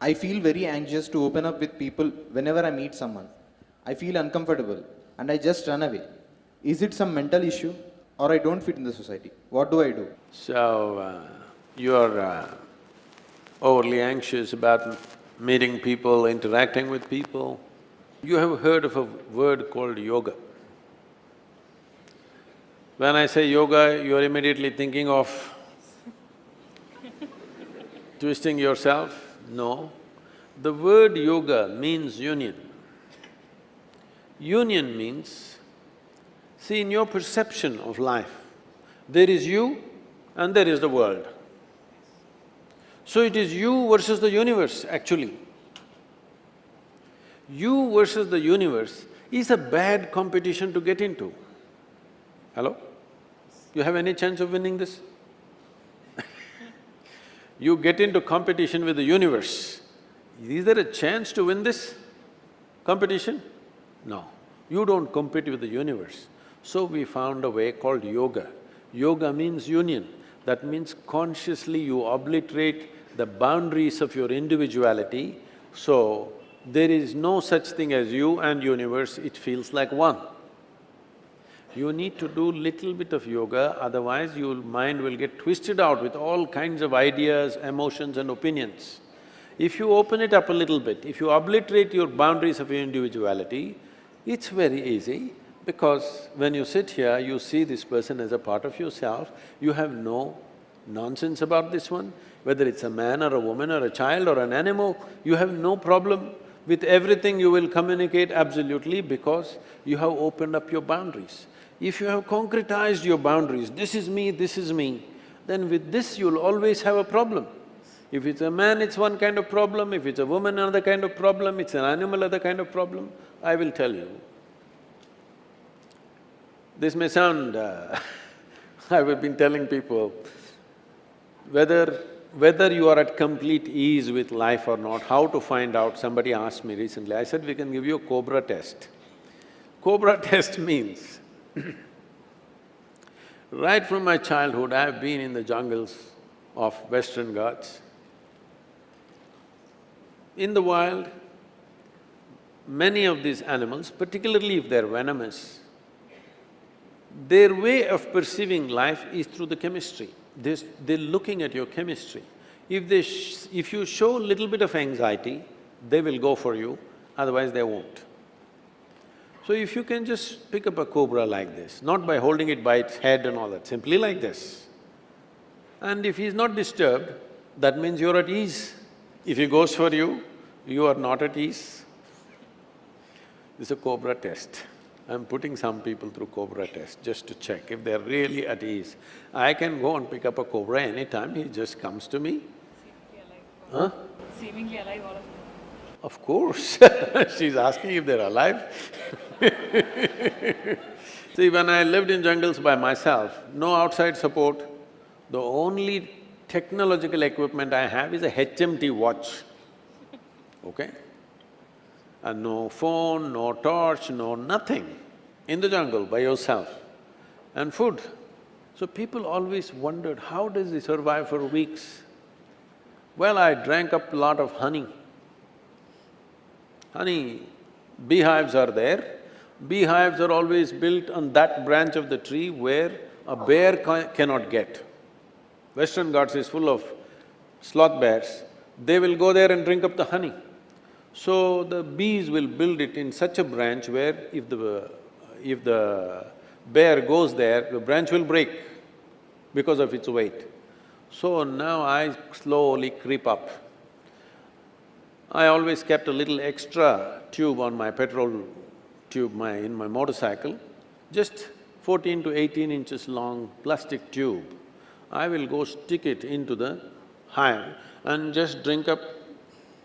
I feel very anxious to open up with people whenever I meet someone. I feel uncomfortable and I just run away. Is it some mental issue or I don't fit in the society? What do I do? So, you're overly anxious about meeting people, interacting with people. You have heard of a word called yoga. When I say yoga, you're immediately thinking of twisting yourself? No. The word yoga means union. Union means, see, in your perception of life, there is you and there is the world. So it is you versus the universe, actually. You versus the universe is a bad competition to get into. Hello? You have any chance of winning this? You get into competition with the universe. Is there a chance to win this competition? No. You don't compete with the universe. So we found a way called yoga. Yoga means union. That means consciously you obliterate the boundaries of your individuality, so there is no such thing as you and universe, it feels like one. You need to do little bit of yoga, otherwise your mind will get twisted out with all kinds of ideas, emotions and opinions. If you open it up a little bit, if you obliterate your boundaries of your individuality, it's very easy because when you sit here, you see this person as a part of yourself, you have no nonsense about this one, whether it's a man or a woman or a child or an animal, you have no problem. With everything you will communicate absolutely because you have opened up your boundaries. If you have concretized your boundaries, this is me, then with this you'll always have a problem. If it's a man, it's one kind of problem, if it's a woman, another kind of problem, it's an animal, other kind of problem. I will tell you. This may sound… I've been telling people, whether you are at complete ease with life or not, how to find out, somebody asked me recently, I said, we can give you a Cobra test. Cobra test means, right from my childhood, I have been in the jungles of Western Ghats. In the wild, many of these animals, particularly if they're venomous, their way of perceiving life is through the chemistry. They're looking at your chemistry. If you show a little bit of anxiety, they will go for you, otherwise they won't. So if you can just pick up a cobra like this, not by holding it by its head and all that, simply like this, and if he's not disturbed, that means you're at ease. If he goes for you, you are not at ease. This is a Cobra test. I'm putting some people through Cobra test just to check if they're really at ease. I can go and pick up a cobra anytime, he just comes to me. Seemingly alive. Huh? Seemingly alive, all of them. Of course she's asking if they're alive See, when I lived in jungles by myself, no outside support, the only technological equipment I have is a HMT watch, okay? And no phone, no torch, no nothing, in the jungle by yourself, and food. So people always wondered, how does he survive for weeks? Well, I drank up a lot of honey. Honey, beehives are there. Beehives are always built on that branch of the tree where a bear cannot get. Western Ghats is full of sloth bears. They will go there and drink up the honey. So the bees will build it in such a branch where if the bear goes there, the branch will break because of its weight. So now I slowly creep up. I always kept a little extra tube on my petrol tube in my motorcycle, just 14 to 18 inches long plastic tube. I will go stick it into the hive and just drink up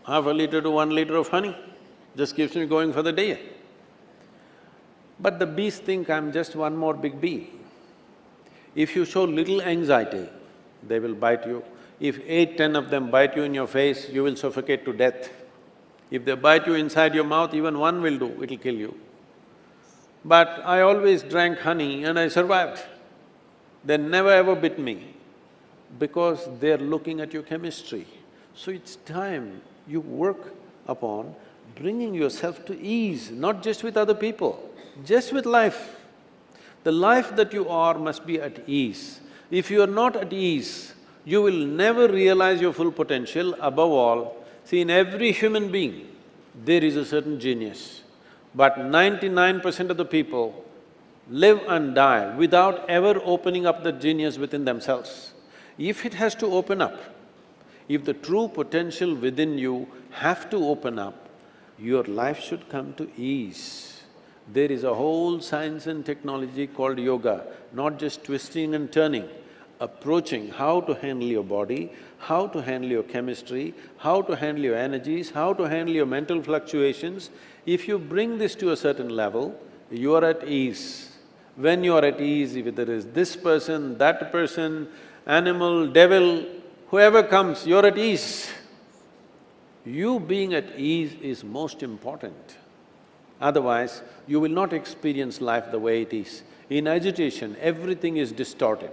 half a liter to 1 liter of honey, just keeps me going for the day. But the bees think I'm just one more big bee. If you show little anxiety, they will bite you. If 8, 10 of them bite you in your face, you will suffocate to death. If they bite you inside your mouth, even one will do, it'll kill you. But I always drank honey and I survived. They never ever bit me because they're looking at your chemistry. So it's time you work upon bringing yourself to ease, not just with other people, just with life. The life that you are must be at ease. If you are not at ease, you will never realize your full potential. Above all, see, in every human being, there is a certain genius. But 99% of the people live and die without ever opening up the genius within themselves. If it has to open up, if the true potential within you have to open up, your life should come to ease. There is a whole science and technology called yoga, not just twisting and turning, approaching how to handle your body, how to handle your chemistry, how to handle your energies, how to handle your mental fluctuations. If you bring this to a certain level, you are at ease. When you are at ease, if there is this person, that person, animal, devil, whoever comes, you're at ease. You being at ease is most important. Otherwise, you will not experience life the way it is. In agitation, everything is distorted.